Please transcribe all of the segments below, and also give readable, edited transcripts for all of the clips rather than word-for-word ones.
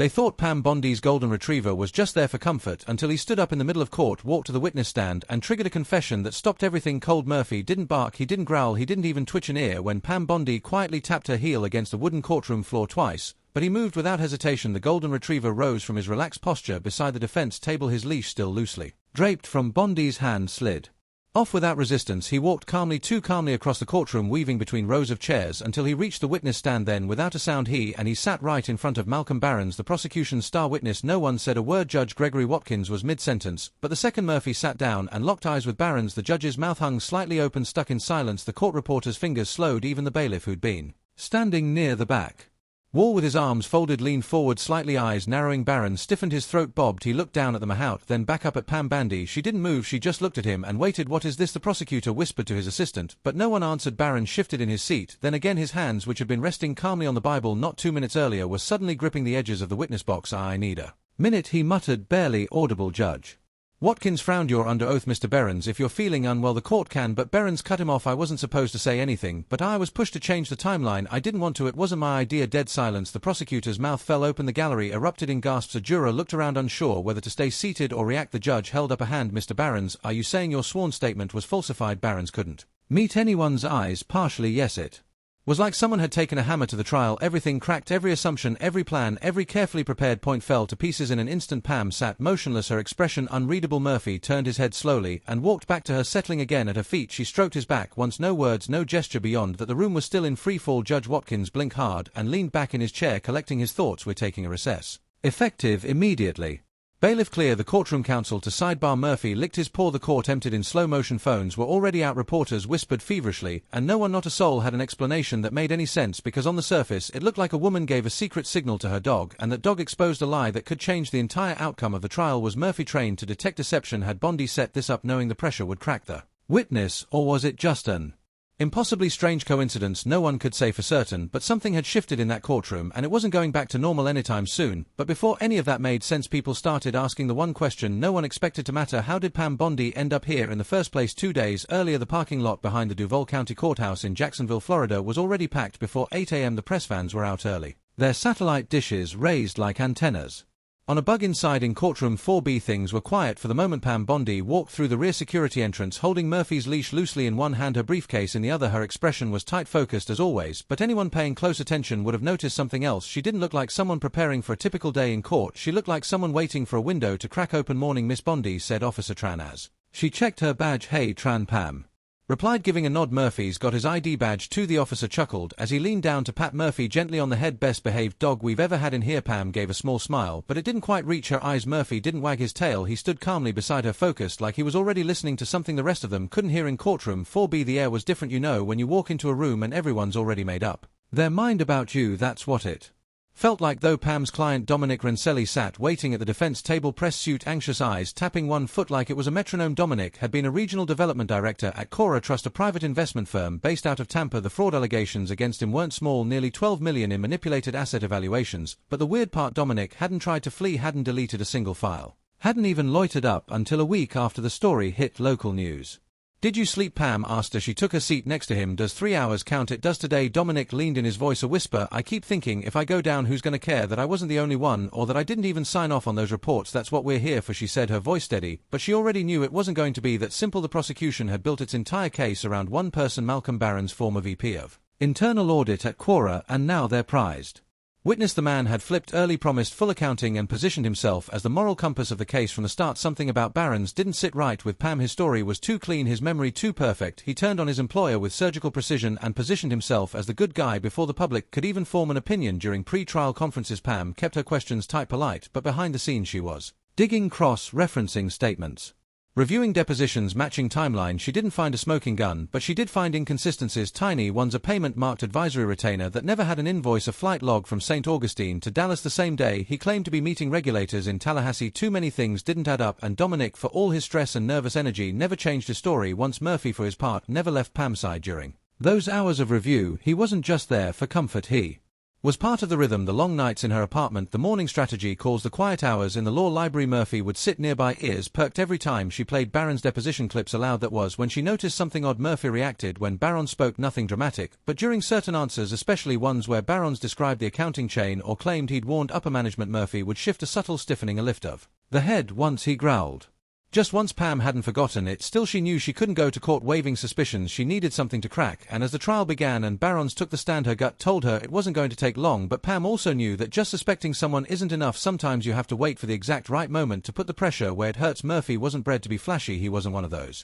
They thought Pam Bondi's golden retriever was just there for comfort until he stood up in the middle of court, walked to the witness stand, and triggered a confession that stopped everything cold. Murphy didn't bark, he didn't growl, he didn't even twitch an ear when Pam Bondi quietly tapped her heel against the wooden courtroom floor twice, but he moved without hesitation. The golden retriever rose from his relaxed posture beside the defense table, his leash still loosely draped from Bondi's hand slid off without resistance. He walked calmly, too calmly, across the courtroom, weaving between rows of chairs until he reached the witness stand. Then, without a sound, he sat right in front of Malcolm Barnes, the prosecution's star witness. No one said a word. Judge Gregory Watkins was mid-sentence, but the second Murphy sat down and locked eyes with Barnes, the judge's mouth hung slightly open, stuck in silence. The court reporter's fingers slowed. Even the bailiff, who'd been standing near the back wall with his arms folded, leaned forward slightly, eyes narrowing. Barnes stiffened, his throat bobbed. He looked down at the mahout, then back up at Pam Bondi. She didn't move, she just looked at him and waited. What is this? The prosecutor whispered to his assistant, but no one answered. Barnes shifted in his seat. Then again his hands, which had been resting calmly on the Bible not 2 minutes earlier, were suddenly gripping the edges of the witness box. I need a minute, he muttered, barely audible. Judge Watkins frowned. You're under oath, Mr. Barnes. If you're feeling unwell, the court can. But Barnes cut him off. I wasn't supposed to say anything, but I was pushed to change the timeline. I didn't want to. It wasn't my idea. Dead silence. The prosecutor's mouth fell open. The gallery erupted in gasps. A juror looked around, unsure whether to stay seated or react. The judge held up a hand. Mr. Barnes, are you saying your sworn statement was falsified? Barnes couldn't meet anyone's eyes. Partially, yes. It was like someone had taken a hammer to the trial. Everything cracked, every assumption, every plan, every carefully prepared point fell to pieces in an instant. Pam sat motionless, her expression unreadable. Murphy turned his head slowly and walked back to her, settling again at her feet. She stroked his back once, no words, no gesture, beyond that the room was still in free fall. Judge Watkins blinked hard and leaned back in his chair, collecting his thoughts. We're taking a recess. Effective immediately. Bailiff, clear the courtroom. Counsel to sidebar. Murphy licked his paw. The court emptied in slow motion. Phones were already out. Reporters whispered feverishly, and no one, not a soul, had an explanation that made any sense, because on the surface it looked like a woman gave a secret signal to her dog, and that dog exposed a lie that could change the entire outcome of the trial. Was Murphy trained to detect deception? Had Bondi set this up knowing the pressure would crack the witness, or was it just an impossibly strange coincidence? No one could say for certain, but something had shifted in that courtroom, and it wasn't going back to normal anytime soon. But before any of that made sense, people started asking the one question no one expected to matter: how did Pam Bondi end up here in the first place? 2 days earlier, the parking lot behind the Duval County Courthouse in Jacksonville, Florida, was already packed. Before 8 a.m., the press vans were out early, their satellite dishes raised like antennas on a bug inside. In courtroom 4B, things were quiet for the moment. Pam Bondi walked through the rear security entrance, holding Murphy's leash loosely in one hand, her briefcase in the other. Her expression was tight, focused as always, but anyone paying close attention would have noticed something else. She didn't look like someone preparing for a typical day in court. She looked like someone waiting for a window to crack open. Morning, Miss Bondi, said Officer Tran as she checked her badge. Hey, Tran. Pam replied, giving a nod. Murphy's got his ID badge too. The officer chuckled as he leaned down to pat Murphy gently on the head. Best behaved dog we've ever had in here. Pam gave a small smile, but it didn't quite reach her eyes. Murphy didn't wag his tail. He stood calmly beside her, focused, like he was already listening to something the rest of them couldn't hear. In courtroom 4B, the air was different. You know when you walk into a room and everyone's already made up their mind about you? That's what it felt like, though. Pam's client Dominic Renselli sat waiting at the defense table, press suit, anxious eyes tapping one foot like it was a metronome. Dominic had been a regional development director at Cora Trust, a private investment firm based out of Tampa. The fraud allegations against him weren't small, nearly $12 million in manipulated asset evaluations, but the weird part, Dominic hadn't tried to flee, hadn't deleted a single file, hadn't even loitered up until a week after the story hit local news. Did you sleep? Pam asked as she took her seat next to him. Does 3 hours count? It does today. Dominic leaned in, his voice a whisper. I keep thinking, if I go down, who's gonna care that I wasn't the only one, or that I didn't even sign off on those reports? That's what we're here for, she said, her voice steady, but she already knew it wasn't going to be that simple. The prosecution had built its entire case around one person, Malcolm Barnes, former VP of Internal Audit at Cora, and now their prized witness. The man had flipped early, promised full accounting, and positioned himself as the moral compass of the case from the start. Something about Barnes didn't sit right with Pam. His story was too clean, his memory too perfect. He turned on his employer with surgical precision and positioned himself as the good guy before the public could even form an opinion. During pre-trial conferences, Pam kept her questions tight, polite, but behind the scenes she was digging, cross-referencing statements, reviewing depositions, matching timeline. She didn't find a smoking gun, but she did find inconsistencies, tiny ones: a payment-marked advisory retainer that never had an invoice, a flight log from St. Augustine to Dallas the same day he claimed to be meeting regulators in Tallahassee. Too many things didn't add up, and Dominic, for all his stress and nervous energy, never changed his story once. Murphy, for his part, never left Pam's side during those hours of review. He wasn't just there for comfort, he Was part of the rhythm. The long nights in her apartment, the morning strategy calls, the quiet hours in the law library. Murphy would sit nearby, ears perked every time she played Baron's deposition clips aloud. That was when she noticed something odd. Murphy reacted when Baron spoke, nothing dramatic, but during certain answers, especially ones where Barons described the accounting chain or claimed he'd warned upper management, Murphy would shift, a subtle stiffening, a lift of the head. Once he growled. Just once. Pam hadn't forgotten it. Still, she knew she couldn't go to court waving suspicions. She needed something to crack, and as the trial began and Barons took the stand, her gut told her it wasn't going to take long. But Pam also knew that just suspecting someone isn't enough. Sometimes you have to wait for the exact right moment to put the pressure where it hurts. Murphy wasn't bred to be flashy. He wasn't one of those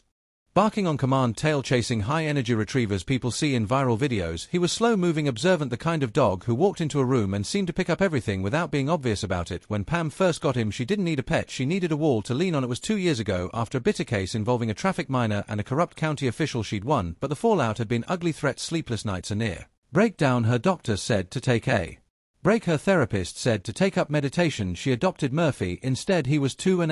barking on command, tail-chasing, high-energy retrievers people see in viral videos. He was slow-moving, observant, the kind of dog who walked into a room and seemed to pick up everything without being obvious about it. When Pam first got him, she didn't need a pet, she needed a wall to lean on. It was 2 years ago, after a bitter case involving a traffic minor and a corrupt county official she'd won, but the fallout had been ugly. Threats, sleepless nights, a near breakdown. Her doctor said to take a break. Her therapist said to take up meditation. She adopted Murphy. Instead, he was two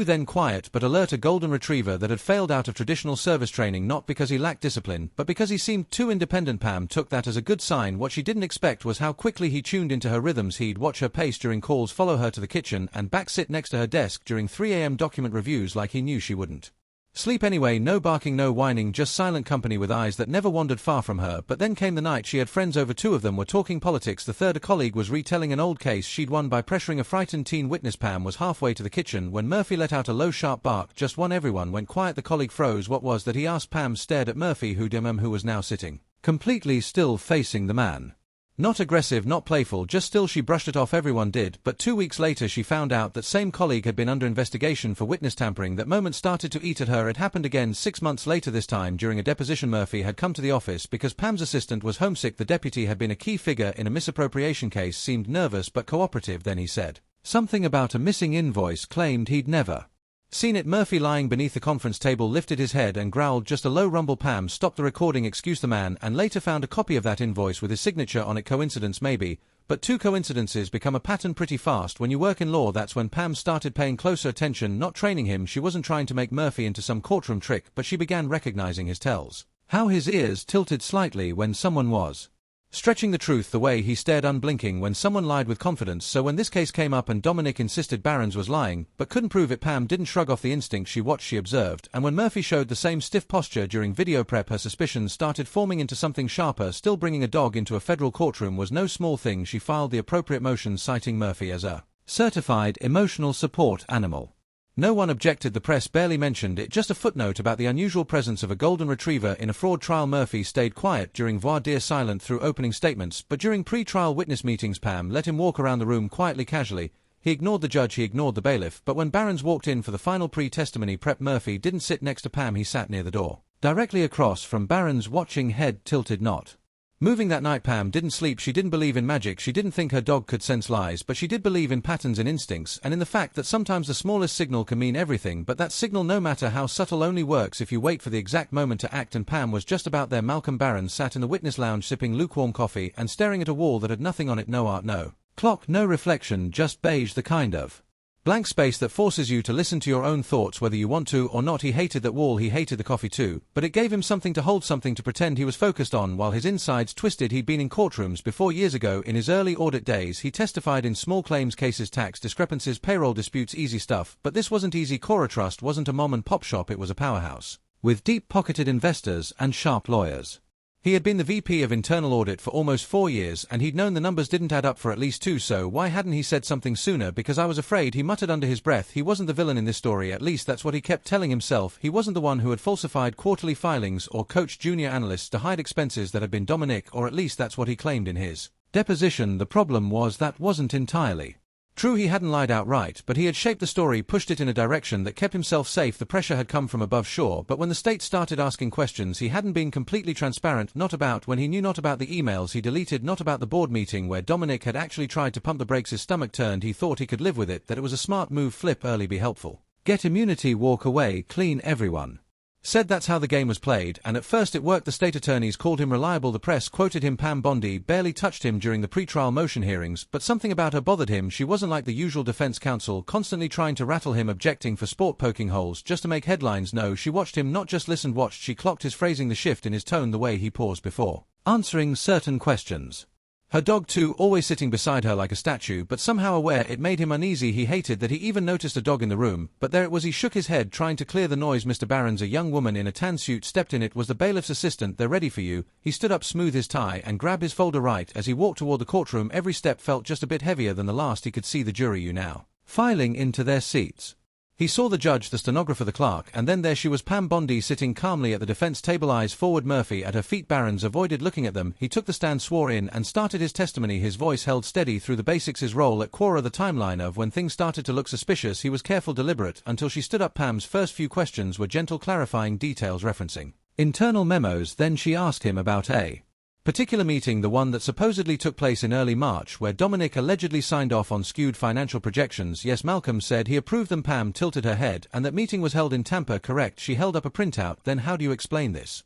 then quiet but alert, a golden retriever that had failed out of traditional service training, not because he lacked discipline, but because he seemed too independent. Pam took that as a good sign. What she didn't expect was how quickly he tuned into her rhythms. He'd watch her pace during calls, follow her to the kitchen, and back sit next to her desk during 3 a.m. document reviews like he knew she wouldn't sleep anyway. No barking, no whining, just silent company with eyes that never wandered far from her. But then came the night she had friends over. 2 of them were talking politics. The third, a colleague, was retelling an old case she'd won by pressuring a frightened teen witness. Pam was halfway to the kitchen when Murphy let out a low, sharp bark. Just one. Everyone went quiet. The colleague froze. What was that? He asked. Pam stared at Murphy, who was now sitting completely still, facing the man. Not aggressive, not playful, just still. She brushed it off. Everyone did. But 2 weeks later she found out that same colleague had been under investigation for witness tampering. That moment started to eat at her. It happened again 6 months later, this time during a deposition. Murphy had come to the office because Pam's assistant was homesick. The deputy had been a key figure in a misappropriation case, seemed nervous but cooperative. Then he said something about a missing invoice, claimed he'd never seen it. Murphy, lying beneath the conference table, lifted his head and growled. Just a low rumble. Pam stopped the recording, excused the man, and later found a copy of that invoice with his signature on it. Coincidence? Maybe, but 2 coincidences become a pattern pretty fast when you work in law. That's when Pam started paying closer attention, not training him. She wasn't trying to make Murphy into some courtroom trick, but she began recognizing his tells. How his ears tilted slightly when someone was stretching the truth, the way he stared unblinking when someone lied with confidence. So when this case came up and Dominic insisted Barons was lying, but couldn't prove it, Pam didn't shrug off the instinct. She watched, she observed, and when Murphy showed the same stiff posture during video prep, her suspicions started forming into something sharper. Still, bringing a dog into a federal courtroom was no small thing. She filed the appropriate motions citing Murphy as a certified emotional support animal. No one objected. The press barely mentioned it, just a footnote about the unusual presence of a golden retriever in a fraud trial. Murphy stayed quiet during voir dire, silent through opening statements, but during pre-trial witness meetings Pam let him walk around the room quietly, casually. He ignored the judge, he ignored the bailiff, but when Barons walked in for the final pre-testimony prep, Murphy didn't sit next to Pam. He sat near the door, directly across from Barons, watching, head tilted, not moving. That night Pam didn't sleep. She didn't believe in magic, she didn't think her dog could sense lies, but she did believe in patterns and instincts, and in the fact that sometimes the smallest signal can mean everything. But that signal, no matter how subtle, only works if you wait for the exact moment to act. And Pam was just about there. Malcolm Barron sat in the witness lounge sipping lukewarm coffee and staring at a wall that had nothing on it. No art, no clock, no reflection, just beige, the kind of blank space that forces you to listen to your own thoughts whether you want to or not. He hated that wall, he hated the coffee too, but it gave him something to hold, something to pretend he was focused on while his insides twisted. He'd been in courtrooms before. Years ago, in his early audit days, he testified in small claims cases, tax discrepancies, payroll disputes, easy stuff. But this wasn't easy. Cora Trust wasn't a mom and pop shop, it was a powerhouse with deep-pocketed investors and sharp lawyers. He had been the VP of Internal Audit for almost 4 years, and he'd known the numbers didn't add up for at least 2, so why hadn't he said something sooner? Because I was afraid, he muttered under his breath. He wasn't the villain in this story, at least that's what he kept telling himself. He wasn't the one who had falsified quarterly filings or coached junior analysts to hide expenses that had been Dominic, or at least that's what he claimed in his deposition. The problem was that wasn't entirely true. He hadn't lied outright, but he had shaped the story, pushed it in a direction that kept himself safe. The pressure had come from above, sure, but when the state started asking questions, he hadn't been completely transparent. Not about when he knew, not about the emails he deleted, not about the board meeting where Dominic had actually tried to pump the brakes. His stomach turned. He thought he could live with it, that it was a smart move. Flip early, be helpful, get immunity, walk away clean. Everyone said that's how the game was played, and at first it worked. The state attorneys called him reliable. The press quoted him. Pam Bondi barely touched him during the pre-trial motion hearings, but something about her bothered him. She wasn't like the usual defense counsel, constantly trying to rattle him, objecting for sport, poking holes just to make headlines. No, she watched him, not just listened, watched. She clocked his phrasing, the shift in his tone, the way he paused before answering certain questions. Her dog too, always sitting beside her like a statue, but somehow aware it made him uneasy. He hated that he even noticed a dog in the room, but there it was. He shook his head, trying to clear the noise. Mr. Barron's, a young woman in a tan suit, stepped in. It was the bailiff's assistant. They're ready for you. He stood up, smoothed his tie, and grabbed his folder right as he walked toward the courtroom. Every step felt just a bit heavier than the last. He could see the jury now filing into their seats. He saw the judge, the stenographer, the clerk, and then there she was, Pam Bondi, sitting calmly at the defense table, eyes forward, Murphy at her feet. Barron's avoided looking at them. He took the stand, swore in, and started his testimony. His voice held steady through the basics. His role at Quora, the timeline of when things started to look suspicious. He was careful, deliberate, until she stood up. Pam's first few questions were gentle, clarifying details, referencing internal memos. Then she asked him about a particular meeting, the one that supposedly took place in early March, where Dominic allegedly signed off on skewed financial projections. Yes, Malcolm said he approved them. Pam tilted her head. And that meeting was held in Tampa, correct? She held up a printout. Then how do you explain this?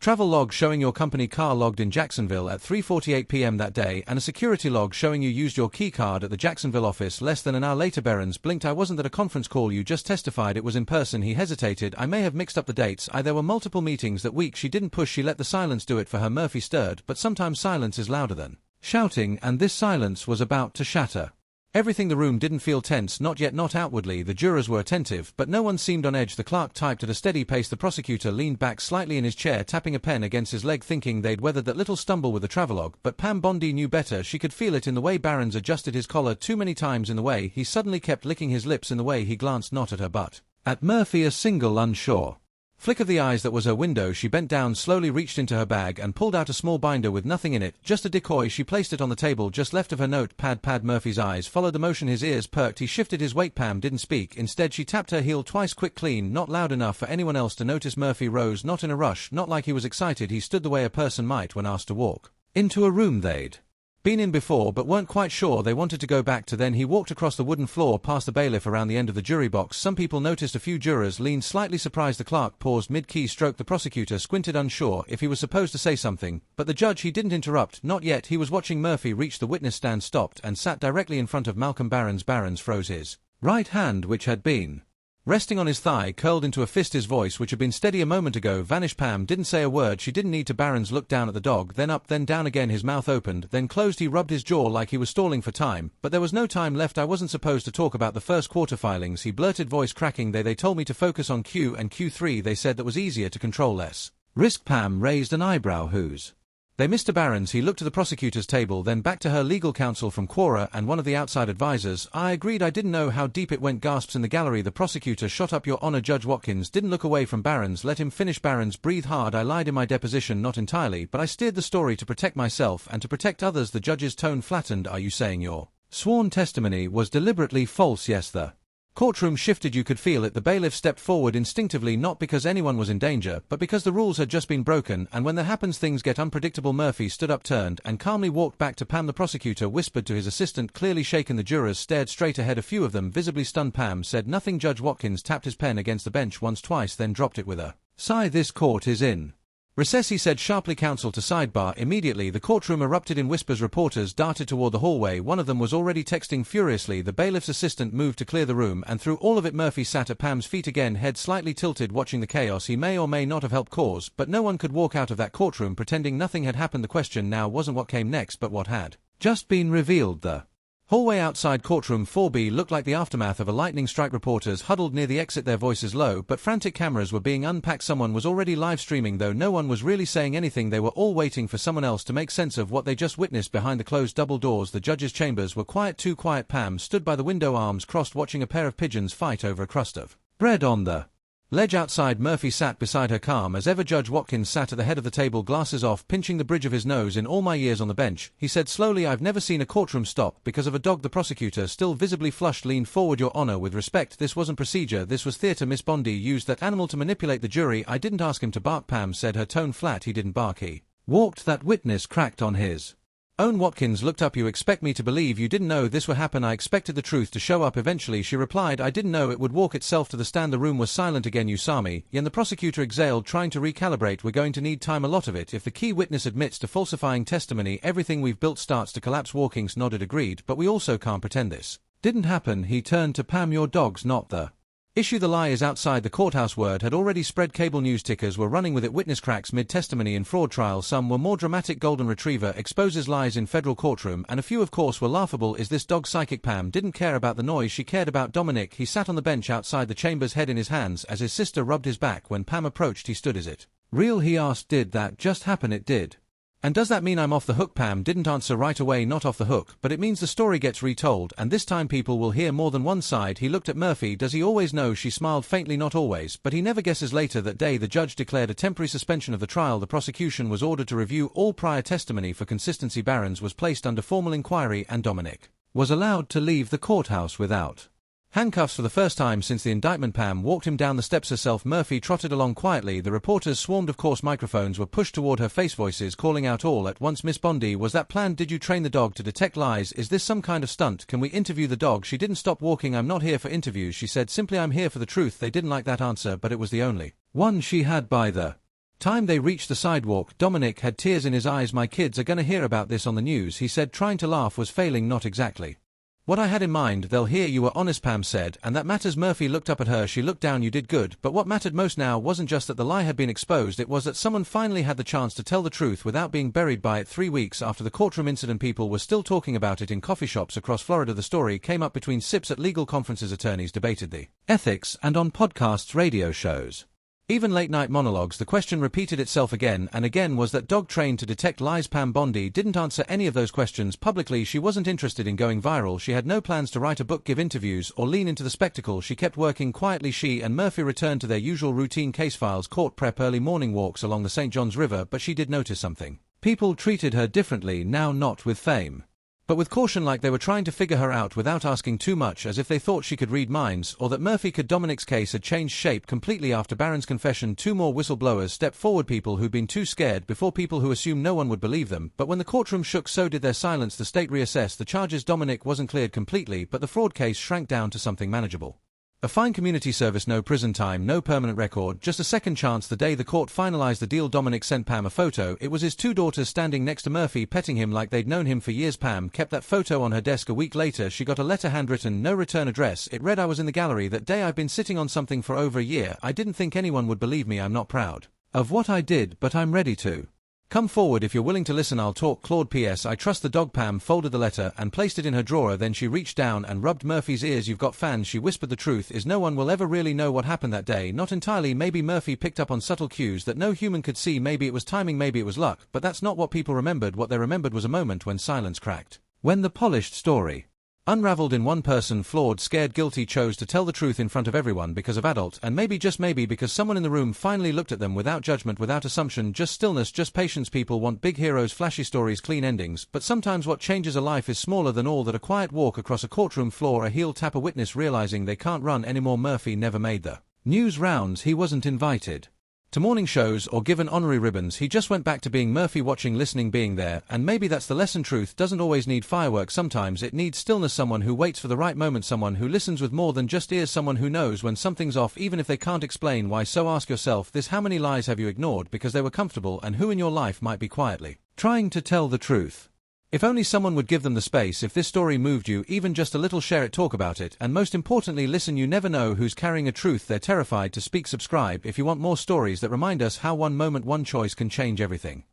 Travel log showing your company car logged in Jacksonville at 3:48 p.m. that day, and a security log showing you used your key card at the Jacksonville office less than an hour later. Barron's blinked. I wasn't at a conference call. You just testified it was in person. He hesitated. I may have mixed up the dates. There were multiple meetings that week. She didn't push. She let the silence do it for her. Murphy stirred, but sometimes silence is louder than shouting, and this silence was about to shatter everything. The room didn't feel tense, not yet, not outwardly. The jurors were attentive, but no one seemed on edge. The clerk typed at a steady pace. The prosecutor leaned back slightly in his chair, tapping a pen against his leg, thinking they'd weathered that little stumble with the travelogue. But Pam Bondi knew better. She could feel it in the way Barron's adjusted his collar too many times, in the way he suddenly kept licking his lips, in the way he glanced not at her but at Murphy. A single unsure flick of the eyes that was her window. She bent down, slowly reached into her bag and pulled out a small binder with nothing in it, just a decoy. She placed it on the table just left of her notepad. Murphy's eyes followed the motion. His ears perked. He shifted his weight. Pam didn't speak. Instead she tapped her heel twice, quick, clean, not loud enough for anyone else to notice. Murphy rose, not in a rush, not like he was excited. He stood the way a person might when asked to walk into a room they'd been in before but weren't quite sure they wanted to go back to. Then he walked across the wooden floor past the bailiff, around the end of the jury box. Some people noticed. A few jurors leaned slightly surprised. The clerk paused mid-key stroke. The prosecutor squinted, unsure if he was supposed to say something, but the judge, he didn't interrupt, not yet. He was watching. Murphy reached the witness stand, stopped, and sat directly in front of Malcolm. Barron's froze. His right hand, which had been resting on his thigh, curled into a fist. His voice, which had been steady a moment ago, vanished. Pam didn't say a word. She didn't need to. Barron's looked down at the dog, then up, then down again. His mouth opened, then closed. He rubbed his jaw like he was stalling for time, but there was no time left. I wasn't supposed to talk about the first quarter filings, he blurted, voice cracking. They told me to focus on Q and Q3. They said that was easier to control, less risk. Pam raised an eyebrow. Who's they? Mr. Barron's. He looked to the prosecutor's table, then back to her. Legal counsel from Quora and one of the outside advisors. I agreed. I didn't know how deep it went. Gasps in the gallery. The prosecutor shot up. Your Honor. Judge Watkins didn't look away from Barron's. Let him finish. Barron's breathed hard. I lied in my deposition, not entirely, but I steered the story to protect myself and to protect others. The judge's tone flattened. Are you saying your sworn testimony was deliberately false? Yes. The courtroom shifted. You could feel it. The bailiff stepped forward instinctively, not because anyone was in danger, but because the rules had just been broken, and when that happens things get unpredictable. Murphy stood up, turned, and calmly walked back to Pam. The prosecutor whispered to his assistant, clearly shaken. The jurors stared straight ahead, a few of them visibly stunned. Pam said nothing. Judge Watkins tapped his pen against the bench once, twice, then dropped it with a sigh. This court is in recess, he said sharply. Counsel to sidebar. Immediately the courtroom erupted in whispers. Reporters darted toward the hallway. One of them was already texting furiously. The bailiff's assistant moved to clear the room, and through all of it Murphy sat at Pam's feet again, head slightly tilted, watching the chaos he may or may not have helped cause. But no one could walk out of that courtroom pretending nothing had happened. The question now wasn't what came next, but what had just been revealed. The hallway outside courtroom 4B looked like the aftermath of a lightning strike. Reporters huddled near the exit, their voices low, but frantic. Cameras were being unpacked. Someone was already live streaming, though no one was really saying anything. They were all waiting for someone else to make sense of what they just witnessed. Behind the closed double doors, the judge's chambers were quiet, too quiet. Pam stood by the window, arms crossed, watching a pair of pigeons fight over a crust of bread on the ledge outside. Murphy sat beside her, calm as ever. Judge Watkins sat at the head of the table, glasses off, pinching the bridge of his nose. In all my years on the bench, he said slowly, I've never seen a courtroom stop because of a dog. The prosecutor, still visibly flushed, leaned forward. Your Honor, with respect, this wasn't procedure, this was theater. Miss Bondi used that animal to manipulate the jury. I didn't ask him to bark. Pam said, her tone flat. He didn't bark, he walked. That witness cracked on his own. Watkins looked up. You expect me to believe you didn't know this would happen? I expected the truth to show up eventually, she replied. I didn't know it would walk itself to the stand. The room was silent again. You saw me. Yen. The prosecutor exhaled, trying to recalibrate. We're going to need time, a lot of it. If the key witness admits to falsifying testimony, everything we've built starts to collapse. Watkins nodded, agreed, but we also can't pretend this didn't happen. He turned to Pam. Your dog's not the Issue the lie is outside the courthouse. Word had already spread. Cable news tickers were running with it. Witness cracks mid-testimony in fraud trial. Some were more dramatic. Golden Retriever exposes lies in federal courtroom, and a few of course were laughable. Is this dog psychic? Pam didn't care about the noise, she cared about Dominic. He sat on the bench outside the chambers, head in his hands, as his sister rubbed his back. When Pam approached he stood. Is it real? He asked. Did that just happen? It did. And does that mean I'm off the hook? Pam didn't answer right away. Not off the hook, but it means the story gets retold, and this time people will hear more than one side. He looked at Murphy. Does he always know? She smiled faintly. Not always, but he never guesses. Later that day the judge declared a temporary suspension of the trial. The prosecution was ordered to review all prior testimony for consistency. Barron's was placed under formal inquiry, and Dominic was allowed to leave the courthouse without handcuffs for the first time since the indictment. Pam walked him down the steps herself. Murphy trotted along quietly. The reporters swarmed. Of course microphones were pushed toward her face, voices calling out all at once. Miss Bondi, was that planned? Did you train the dog to detect lies? Is this some kind of stunt? Can we interview the dog? She didn't stop walking. I'm not here for interviews, she said simply. I'm here for the truth. They didn't like that answer, but it was the only one she had. By the time they reached the sidewalk, Dominic had tears in his eyes. My kids are gonna hear about this on the news, he said, trying to laugh was failing. Not exactly what I had in mind. They'll hear you were honest, Pam said, and that matters. Murphy looked up at her. She looked down. You did good, but what mattered most now wasn't just that the lie had been exposed, it was that someone finally had the chance to tell the truth without being buried by it. 3 weeks after the courtroom incident, people were still talking about it in coffee shops across Florida. The story came up between sips at legal conferences. Attorneys debated the ethics, and on podcasts, radio shows, even late-night monologues. The question repeated itself again and again. Was that dog trained to detect lies? Pam Bondi didn't answer any of those questions publicly. She wasn't interested in going viral. She had no plans to write a book, give interviews, or lean into the spectacle. She kept working quietly. She and Murphy returned to their usual routine: case files, court prep, early morning walks along the St. Johns River. But she did notice something. People treated her differently now, not with fame, but with caution, like they were trying to figure her out without asking too much, as if they thought she could read minds, or that Murphy could. Dominic's case had changed shape completely after Barron's confession. 2 more whistleblowers stepped forward, people who'd been too scared before, people who assumed no one would believe them. But when the courtroom shook, so did their silence. The state reassessed the charges. Dominic wasn't cleared completely, but the fraud case shrank down to something manageable. A fine community service, no prison time, no permanent record, just a second chance. The day the court finalized the deal, Dominic sent Pam a photo. It was his 2 daughters standing next to Murphy, petting him like they'd known him for years. Pam kept that photo on her desk. A week later she got a letter, handwritten, no return address. It read, I was in the gallery that day. I've been sitting on something for over a year. I didn't think anyone would believe me. I'm not proud of what I did, but I'm ready to come forward if you're willing to listen. I'll talk. Claude. P.S. I trust the dog. Pam folded the letter and placed it in her drawer. Then she reached down and rubbed Murphy's ears. You've got fans, she whispered. The truth is no one will ever really know what happened that day. Not entirely. Maybe Murphy picked up on subtle cues that no human could see. Maybe it was timing, maybe it was luck, but that's not what people remembered. What they remembered was a moment when silence cracked, when the polished story unraveled in one person. Flawed, scared, guilty, chose to tell the truth in front of everyone because of adult, and maybe, just maybe, because someone in the room finally looked at them without judgment, without assumption, just stillness, just patience. People want big heroes, flashy stories, clean endings, but sometimes what changes a life is smaller than all that. A quiet walk across a courtroom floor, a heel tap, a witness realizing they can't run anymore. Murphy never made the news rounds. He wasn't invited to morning shows or given honorary ribbons. He just went back to being Murphy, watching, listening, being there. And maybe that's the lesson. Truth doesn't always need fireworks. Sometimes it needs stillness, someone who waits for the right moment, someone who listens with more than just ears, someone who knows when something's off even if they can't explain why. So ask yourself this: how many lies have you ignored because they were comfortable, and who in your life might be quietly trying to tell the truth? If only someone would give them the space. If this story moved you even just a little, share it, talk about it, and most importantly, listen. You never know who's carrying a truth they're terrified to speak. Subscribe if you want more stories that remind us how one moment, one choice can change everything.